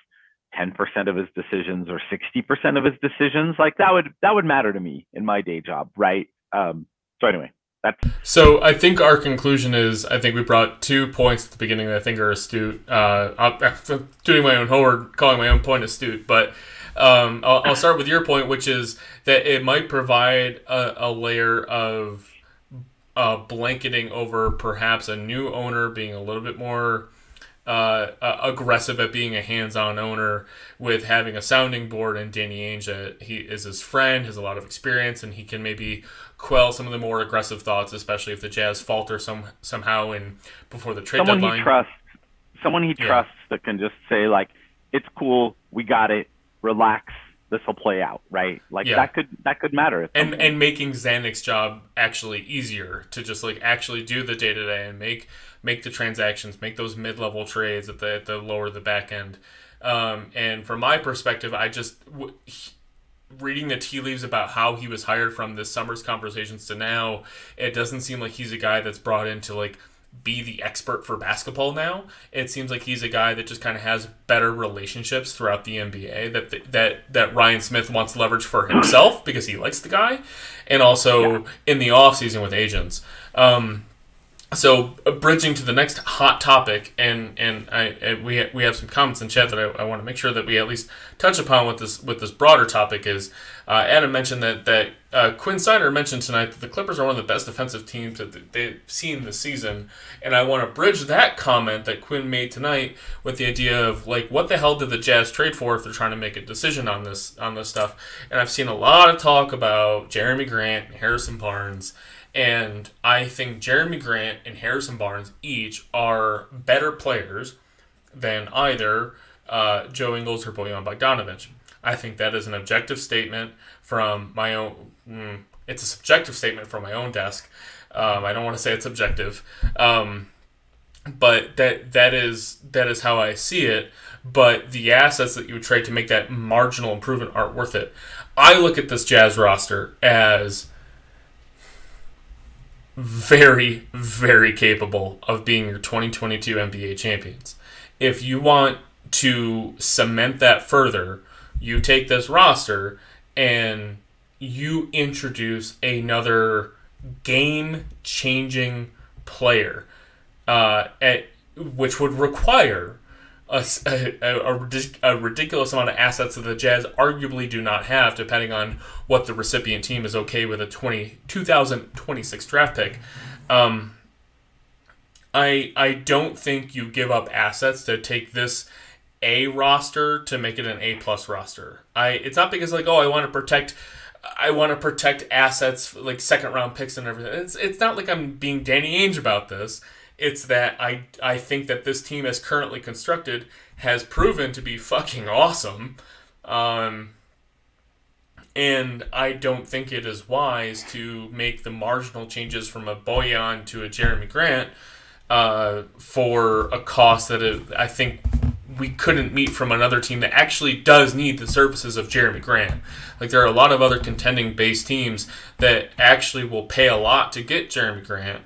10% of his decisions or 60% of his decisions, like that would matter to me in my day job, right? So anyway, So I think our conclusion is, I think we brought 2 points at the beginning that I think are astute. I'm doing my own homework, calling my own point astute, but I'll start with your point, which is that it might provide a layer of blanketing over perhaps a new owner being a little bit more aggressive at being a hands-on owner, with having a sounding board and Danny Ainge that he is his friend, has a lot of experience, and he can maybe quell some of the more aggressive thoughts, especially if the Jazz falter somehow in before the trade deadline. Someone he trusts that can just say, like, it's cool, we got it, relax, this will play out, right? Like that could matter. And making Zanuck's job actually easier to just like actually do the day-to-day and make the transactions, make those mid-level trades at the lower the back end. And from my perspective, I just reading the tea leaves about how he was hired from this summer's conversations to now, it doesn't seem like he's a guy that's brought in to like be the expert for basketball now. It seems like he's a guy that just kind of has better relationships throughout the NBA that Ryan Smith wants to leverage for himself because he likes the guy, and also in the offseason with agents. So bridging to the next hot topic, and we have some comments in chat that I want to make sure that we at least touch upon with this broader topic is Adam mentioned that Quinn Snyder mentioned tonight that the Clippers are one of the best defensive teams that they've seen this season, and I want to bridge that comment that Quinn made tonight with the idea of like, what the hell did the Jazz trade for if they're trying to make a decision on this stuff? And I've seen a lot of talk about Jeremy Grant and Harrison Barnes. And I think Jeremy Grant and Harrison Barnes each are better players than either Joe Ingles or Bojan Bogdanovic. I think that is an objective statement from my own. It's a subjective statement from my own desk. I don't want to say it's objective, but that is how I see it. But the assets that you would trade to make that marginal improvement aren't worth it. I look at this Jazz roster as very, very capable of being your 2022 NBA champions. If you want to cement that further, you take this roster and you introduce another game-changing player, which would require a ridiculous amount of assets that the Jazz arguably do not have, depending on what the recipient team is okay with a 2026 draft pick. I don't think you give up assets to take this A roster to make it an A+ roster. It's not because like, I want to protect assets like second round picks and everything. It's not like I'm being Danny Ainge about this. It's that I think that this team as currently constructed has proven to be fucking awesome. And I don't think it is wise to make the marginal changes from a Bojan to a Jeremy Grant for a cost that I think we couldn't meet from another team that actually does need the services of Jeremy Grant. Like, there are a lot of other contending base teams that actually will pay a lot to get Jeremy Grant.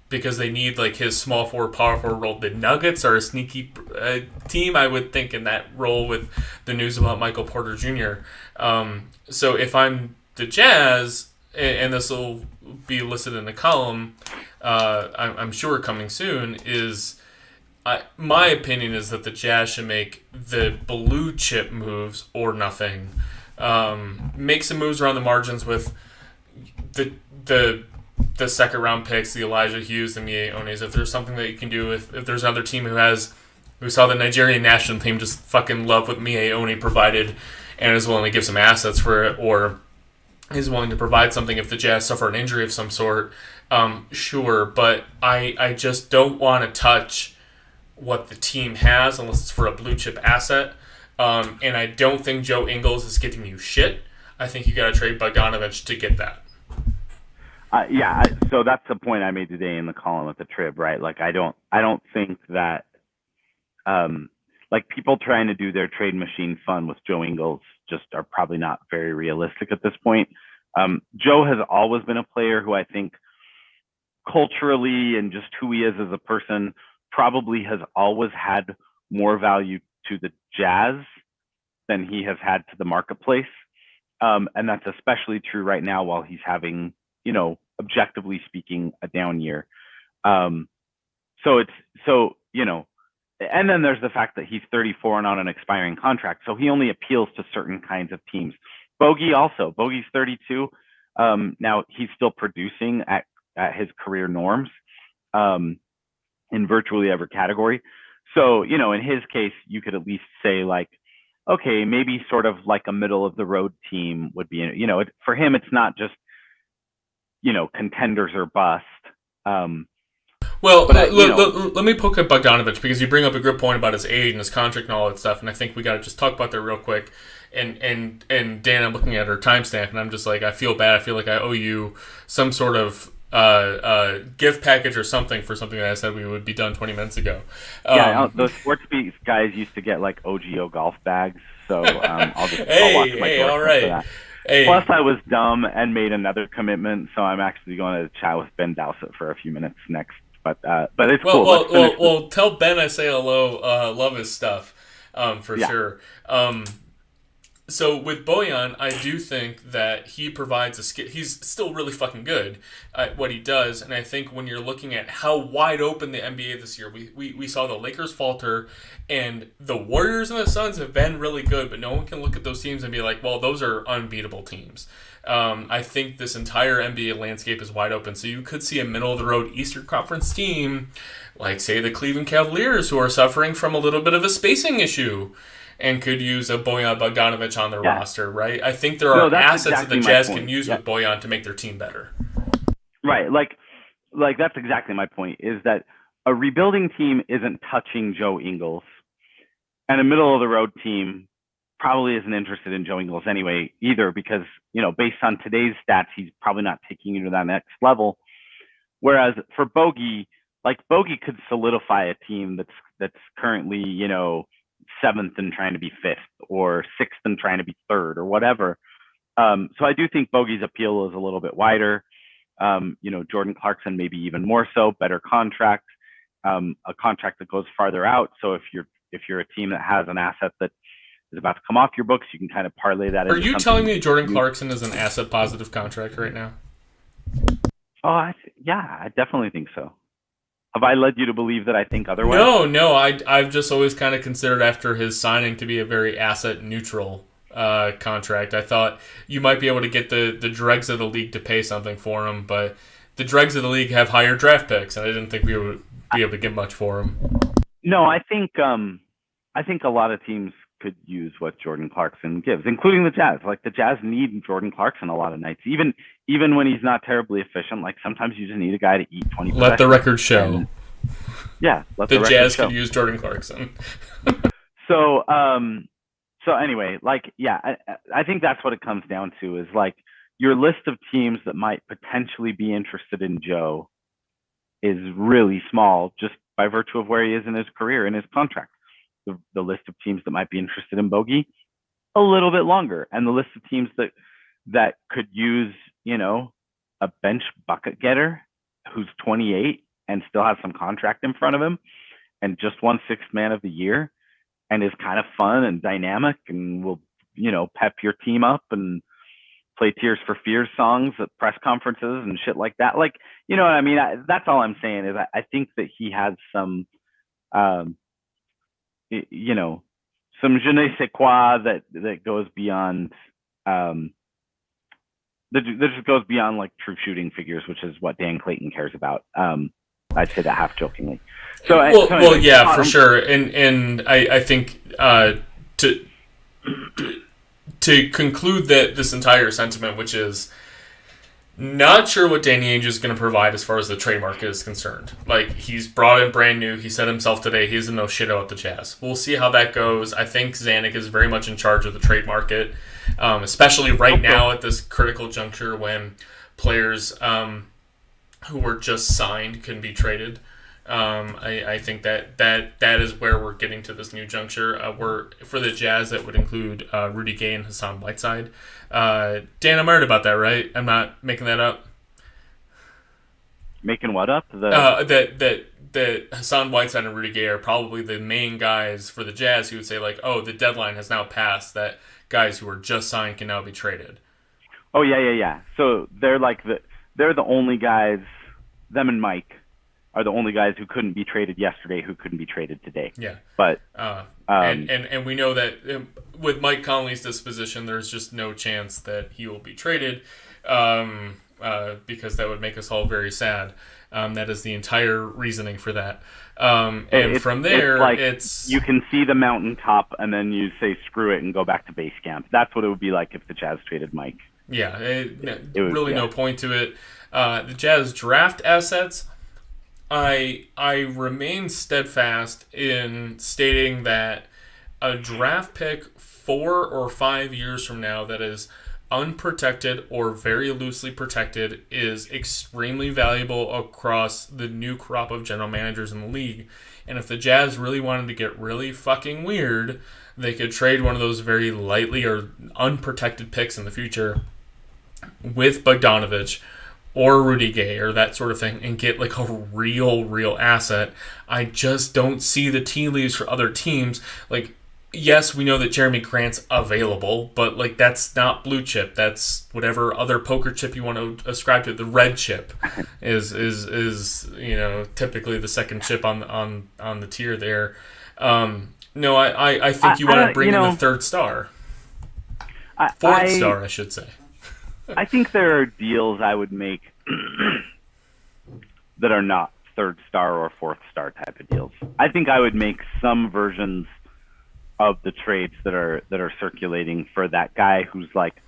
Because they need like his small forward, power forward role. The Nuggets are a sneaky team, I would think, in that role with the news about Michael Porter Jr. So if I'm the Jazz, and this will be listed in the column, I'm sure coming soon, my opinion is that the Jazz should make the blue chip moves or nothing. Make some moves around the margins with the second round picks, the Elijah Hughes, the Mie Onis. If there's something that you can do, if there's another team who saw the Nigerian national team just fucking love what Mie Oni provided and is willing to give some assets for it, or is willing to provide something if the Jazz suffer an injury of some sort, sure. But I just don't want to touch what the team has unless it's for a blue chip asset. And I don't think Joe Ingles is getting you shit. I think you got to trade Bogdanovic to get that. So that's the point I made today in the column with the Trib, right? Like, I don't think that, like people trying to do their trade machine fun with Joe Ingles just are probably not very realistic at this point. Joe has always been a player who I think culturally and just who he is as a person probably has always had more value to the Jazz than he has had to the marketplace. And that's especially true right now while he's having, objectively speaking, a down year. And then there's the fact that he's 34 and on an expiring contract. So he only appeals to certain kinds of teams. Bogey's 32. Now he's still producing at his career norms in virtually every category. So, in his case, you could at least say like, okay, maybe sort of like a middle of the road team would be, for him, it's not just, contenders or bust. Let me poke at Bogdanovich because you bring up a good point about his age and his contract and all that stuff, and I think we got to just talk about that real quick. And Dan, I'm looking at her timestamp, and I'm just like, I feel bad. I feel like I owe you some sort of gift package or something for something that I said we would be done 20 minutes ago. The Sports Beat guys used to get like OGO golf bags, so I'll watch my all right. For that. Hey. Plus, I was dumb and made another commitment, so I'm actually going to chat with Ben Dowsett for a few minutes next. But it's cool. Well, tell Ben I say hello. Love his stuff, for sure. So with Bojan, I do think that he provides a skill. He's still really fucking good at what he does, and I think when you're looking at how wide open the NBA this year, we saw the Lakers falter, and the Warriors and the Suns have been really good, but no one can look at those teams and be like, well, those are unbeatable teams. I think this entire NBA landscape is wide open, so you could see a middle-of-the-road Eastern Conference team, like, say, the Cleveland Cavaliers, who are suffering from a little bit of a spacing issue, and could use a Bojan Bogdanovic on their roster, right? I think there are assets that the Jazz can use with Bojan to make their team better. Right, like that's exactly my point, is that a rebuilding team isn't touching Joe Ingles, and a middle-of-the-road team probably isn't interested in Joe Ingles anyway either, because, based on today's stats, he's probably not taking you to that next level. Whereas for Bogey could solidify a team that's currently, seventh and trying to be fifth, or sixth and trying to be third, or whatever. So I do think Bogey's appeal is a little bit wider. Jordan Clarkson maybe even more so, better contract, a contract that goes farther out. So if you're a team that has an asset that is about to come off your books, you can kind of parlay that. Are you telling me Jordan Clarkson is an asset positive contract right now? Oh, I definitely think so. Have I led you to believe that I think otherwise? No. I've just always kind of considered after his signing to be a very asset neutral contract. I thought you might be able to get the dregs of the league to pay something for him, but the dregs of the league have higher draft picks, and I didn't think we would be able to get much for him. No, I think a lot of teams could use what Jordan Clarkson gives, including the Jazz. Like, the Jazz need Jordan Clarkson a lot of nights, even when he's not terribly efficient. Like, sometimes you just need a guy to eat 20. Let the record show. Let the record Jazz show. could use Jordan Clarkson. So anyway, I think that's what it comes down to, is like your list of teams that might potentially be interested in Joe is really small, just by virtue of where he is in his career and his contract. The list of teams that might be interested in Bogey, a little bit longer. And the list of teams that could use, a bench bucket getter who's 28 and still has some contract in front of him and just won sixth man of the year and is kind of fun and dynamic and will, pep your team up and play Tears for Fears songs at press conferences and shit like that. Like, you know what I mean? That's all I'm saying, is I think that he has some, some je ne sais quoi that goes beyond, that just goes beyond like true shooting figures, which is what Dan Clayton cares about. I'd say that half jokingly. So, anyway, for sure. And I think to conclude that this entire sentiment, which is not sure what Danny Ainge is going to provide as far as the trade market is concerned. Like, he's brought in brand new. He said himself today he doesn't know shit about the Jazz. We'll see how that goes. I think Zanuck is very much in charge of the trade market, especially right now at this critical juncture when players who were just signed can be traded. I think that is where we're getting to this new juncture. For the Jazz, that would include Rudy Gay and Hassan Whiteside. Dan, I'm right about that, right? I'm not making that up. Making what up? That Hassan Whiteside and Rudy Gay are probably the main guys for the Jazz who would say, like, oh, the deadline has now passed, that guys who are just signed can now be traded. Oh, yeah. So they're the only guys, them and Mike are the only guys who couldn't be traded yesterday, who couldn't be traded today. Yeah. But and we know that with Mike Conley's disposition, there's just no chance that he will be traded, because that would make us all very sad. That is the entire reasoning for that. From there, it's you can see the mountaintop, and then you say screw it and go back to base camp. That's what it would be like if the Jazz traded Mike. Yeah, no point to it. The Jazz draft assets, I remain steadfast in stating that a draft pick 4 or 5 years from now that is unprotected or very loosely protected is extremely valuable across the new crop of general managers in the league. And if the Jazz really wanted to get really fucking weird, they could trade one of those very lightly or unprotected picks in the future with Bogdanovich or Rudy Gay or that sort of thing and get like a real asset. I just don't see the tea leaves for other teams. Like, yes, we know that Jeremy Grant's available, but like that's not blue chip. That's whatever other poker chip you want to ascribe to. The red chip is typically the second chip on the tier there. No, I think you want to bring in the third star. Fourth star, I should say. I think there are deals I would make that are not third star or fourth star type of deals. I think I would make some versions of the trades that are circulating for that guy who's like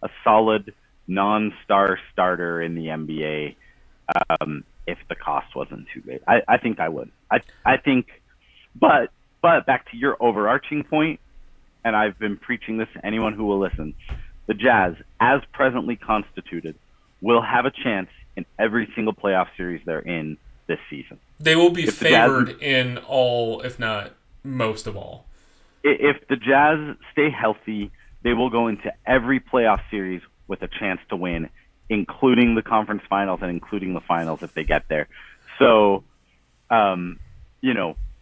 a solid non-star starter in the NBA, if the cost wasn't too great. I think I would. I think, but back to your overarching point, and I've been preaching this to anyone who will listen, the Jazz, as presently constituted, will have a chance in every single playoff series they're in this season. They will be favored in all, if not most of all. If the Jazz stay healthy, they will go into every playoff series with a chance to win, including the conference finals and including the finals if they get there. So,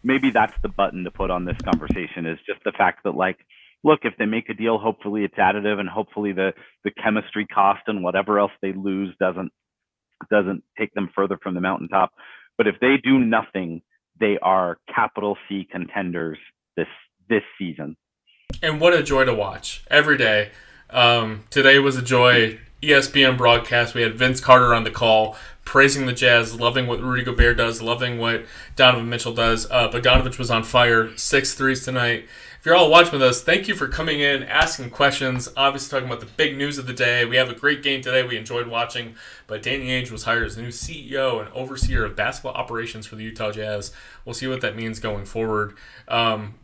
maybe that's the button to put on this conversation, is just the fact that, like, look, if they make a deal, hopefully it's additive, and hopefully the chemistry cost and whatever else they lose doesn't take them further from the mountaintop. But if they do nothing, they are capital C contenders this season. And what a joy to watch every day. Today was a joy. ESPN broadcast. We had Vince Carter on the call, praising the Jazz, loving what Rudy Gobert does, loving what Donovan Mitchell does. Bogdanovich was on fire, 6 threes tonight. If you're all watching with us, thank you for coming in, asking questions, obviously talking about the big news of the day. We have a great game today we enjoyed watching, but Danny Ainge was hired as the new CEO and overseer of basketball operations for the Utah Jazz. We'll see what that means going forward.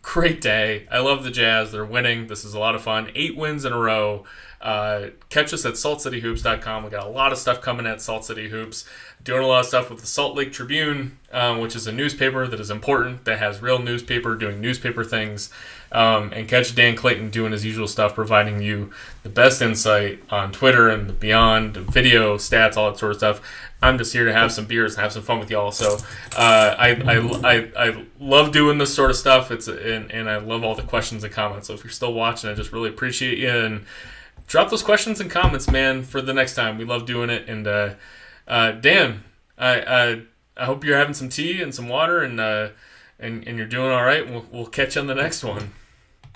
Great day. I love the Jazz. They're winning. This is a lot of fun. 8 wins in a row. Catch us at saltcityhoops.com. We got a lot of stuff coming at Salt City Hoops. Doing a lot of stuff with the Salt Lake Tribune, which is a newspaper that is important, that has real newspaper, doing newspaper things. And catch Dan Clayton doing his usual stuff, providing you the best insight on Twitter and beyond, video, stats, all that sort of stuff. I'm just here to have some beers and have some fun with y'all. So I love doing this sort of stuff. And I love all the questions and comments. So if you're still watching, I just really appreciate you. And drop those questions and comments, man, for the next time. We love doing it. And Dan, I hope you're having some tea and some water, and you're doing all right. We'll catch you on the next one.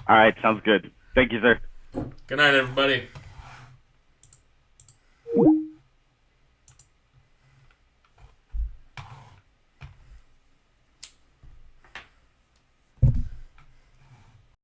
All right, sounds good. Thank you, sir. Good night, everybody.